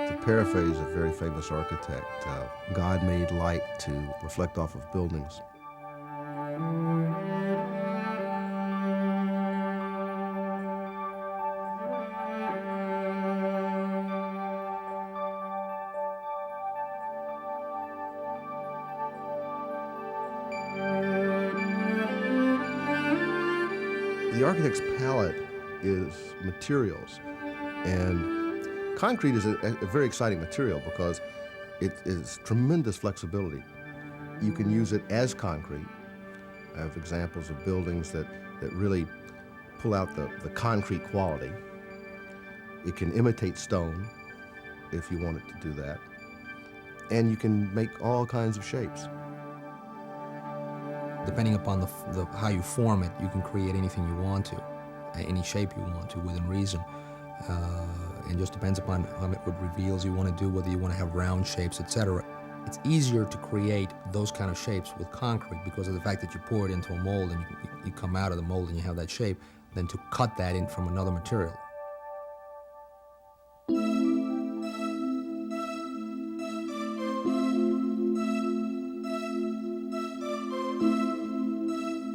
To paraphrase a very famous architect, God made light to reflect off of buildings. The architect's palette is materials, and concrete is a very exciting material because it is tremendous flexibility. You can use it as concrete. I have examples of buildings that really pull out the concrete quality. It can imitate stone if you want it to do that. And you can make all kinds of shapes. Depending upon how you form it, you can create anything you want to, any shape you want to within reason. And just depends upon what reveals you want to do, whether you want to have round shapes, etc. It's easier to create those kind of shapes with concrete because of the fact that you pour it into a mold and you come out of the mold and you have that shape, than to cut that in from another material.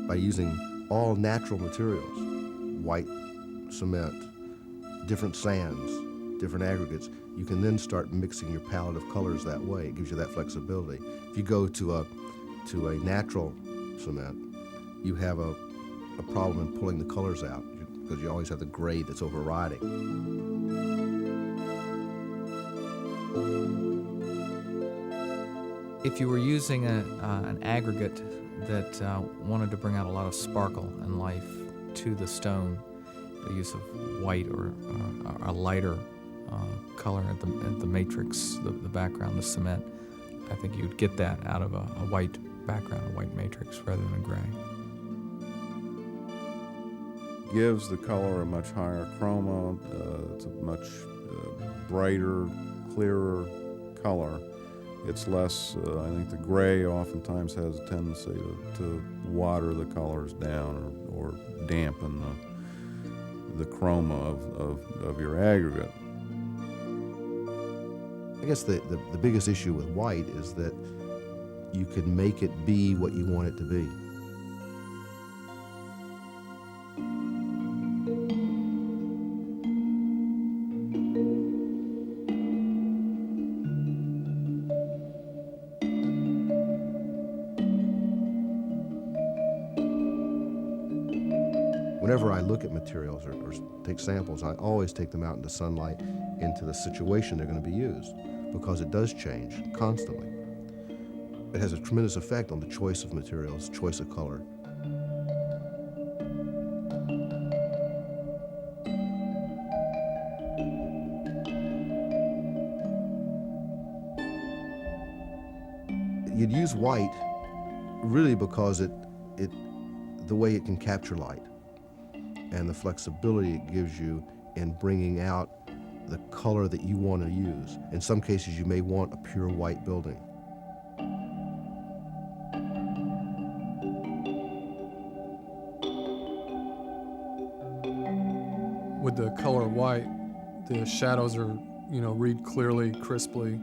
By using all natural materials, white cement, different sands, different aggregates, you can then start mixing your palette of colors that way. It gives you that flexibility. If you go to a natural cement, you have a problem in pulling the colors out because you always have the gray that's overriding. If you were using an aggregate that wanted to bring out a lot of sparkle and life to the stone, the use of white or a lighter color at the matrix, the background, the cement, I think you'd get that out of a white background, a white matrix, rather than a gray. Gives the color a much higher chroma. It's a much brighter, clearer color. It's less, I think the gray oftentimes has a tendency to water the colors down or dampen the chroma of your aggregate. I guess the biggest issue with white is that you can make it be what you want it to be. Whenever I look at materials or take samples, I always take them out into sunlight, into the situation they're going to be used, because it does change constantly. It has a tremendous effect on the choice of materials, choice of color. You'd use white really because the way it can capture light and the flexibility it gives you in bringing out the color that you want to use. In some cases, you may want a pure white building. With the color white, the shadows are, read clearly, crisply,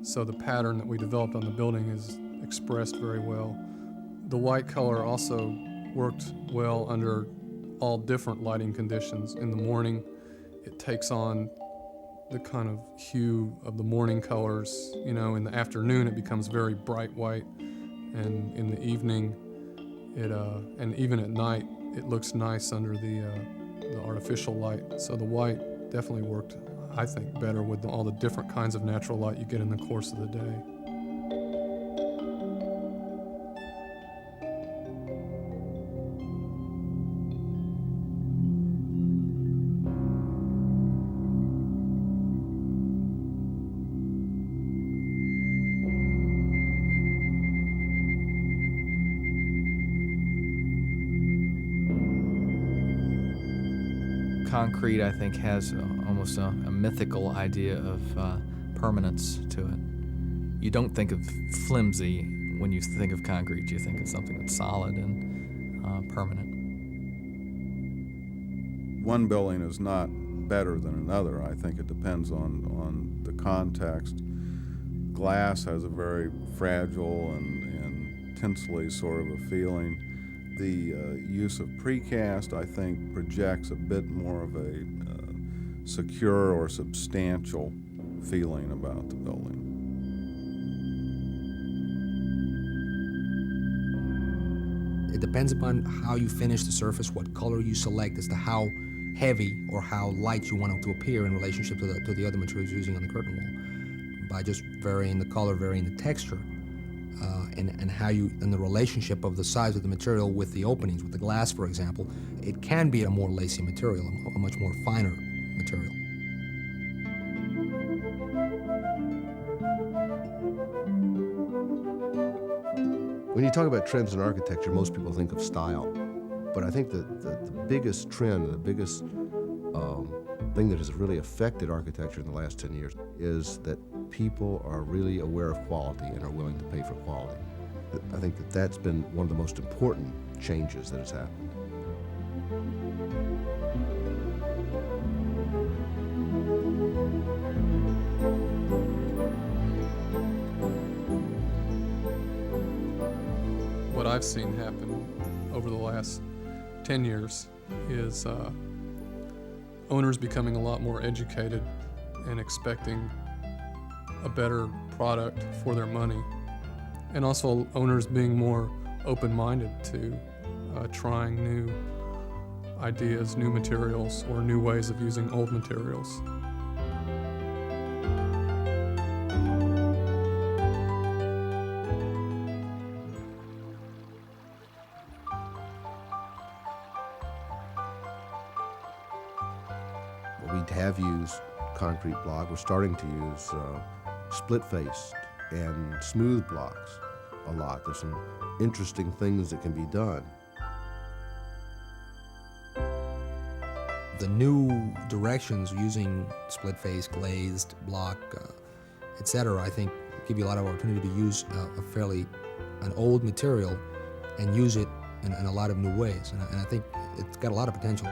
so the pattern that we developed on the building is expressed very well. The white color also worked well under all different lighting conditions. In the morning, it takes on the kind of hue of the morning colors. In the afternoon, it becomes very bright white, and in the evening, and even at night, it looks nice under the artificial light. So the white definitely worked, I think, better with all the different kinds of natural light you get in the course of the day. Concrete, I think, has almost a mythical idea of permanence to it. You don't think of flimsy when you think of concrete. You think of something that's solid and permanent. One building is not better than another. I think it depends on the context. Glass has a very fragile and tinsely sort of a feeling. The use of precast, I think, projects a bit more of a secure or substantial feeling about the building. It depends upon how you finish the surface, what color you select as to how heavy or how light you want it to appear in relationship to the other materials you're using on the curtain wall. By just varying the color, varying the texture, and how you, and the relationship of the size of the material with the openings, with the glass, for example, it can be a more lacy material, a much more finer material. When you talk about trends in architecture, most people think of style. But I think that the biggest trend, the biggest thing that has really affected architecture in the last 10 years is that people are really aware of quality and are willing to pay for quality. I think that that's been one of the most important changes that has happened. What I've seen happen over the last 10 years is owners becoming a lot more educated and expecting a better product for their money, and also owners being more open-minded to trying new ideas, new materials, or new ways of using old materials. We have used concrete block. We're starting to use split-faced and smooth blocks a lot. There's some interesting things that can be done. The new directions using split-face, glazed block, etc., I think give you a lot of opportunity to use an old material and use it in a lot of new ways. And I think it's got a lot of potential.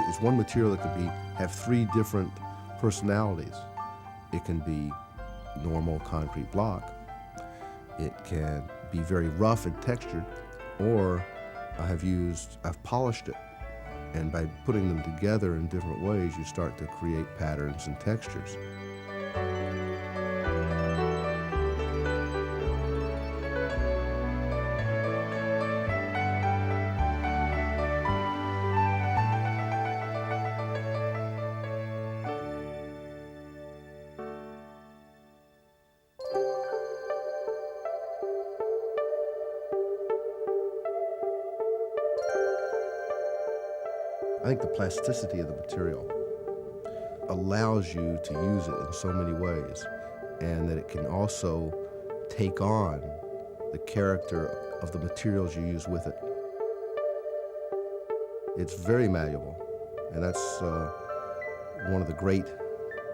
It's one material that could have three different personalities. It can be normal concrete block. It can be very rough and textured, or I've polished it. And by putting them together in different ways, you start to create patterns and textures. I think the plasticity of the material allows you to use it in so many ways, and that it can also take on the character of the materials you use with it. It's very malleable, and that's one of the great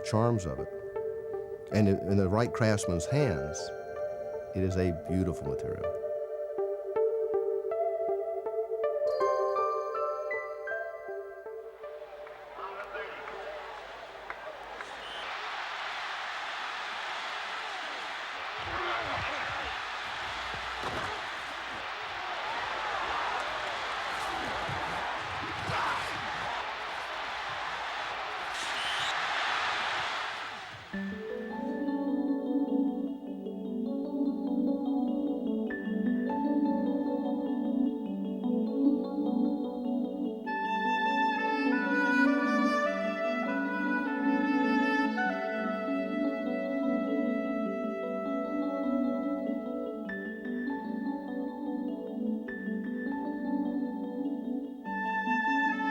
charms of it. And in the right craftsman's hands, it is a beautiful material.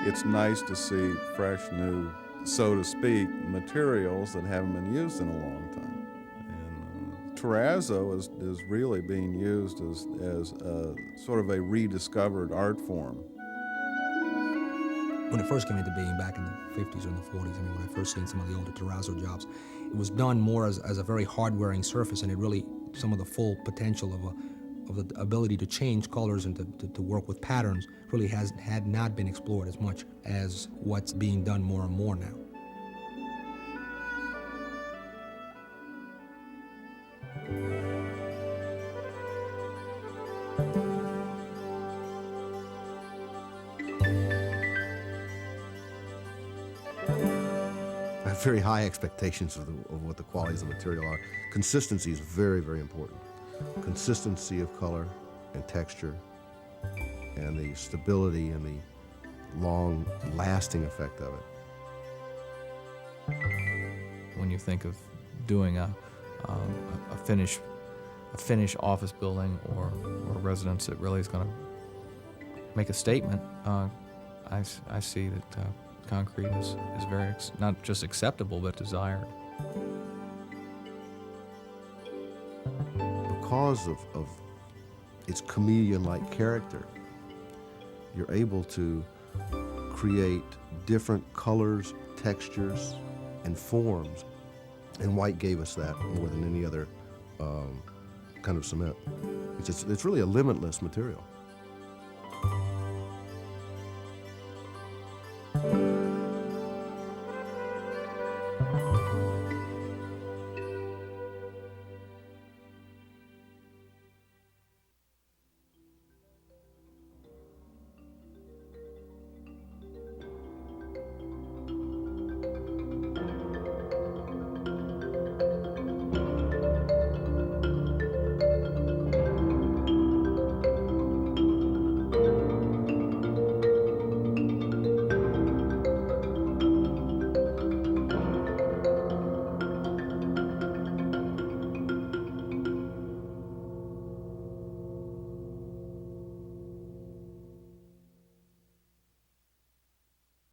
It's nice to see fresh, new, so to speak, materials that haven't been used in a long time. And Terrazzo is really being used as a sort of a rediscovered art form. when it first came into being back in the 50s or in the 40s, I mean, when I first seen some of the older Terrazzo jobs, it was done more as a very hard-wearing surface, and it really, some of the full potential of the ability to change colors and to work with patterns really had not been explored as much as what's being done more and more now. I have very high expectations of what the qualities of the material are. Consistency is very, very important. Consistency of color and texture, and the stability and the long-lasting effect of it. When you think of doing a finished office building or residence that really is going to make a statement, I see that concrete is very not just acceptable but desired. Because of its chameleon-like character, you're able to create different colors, textures, and forms. And white gave us that more than any other kind of cement. It's really a limitless material.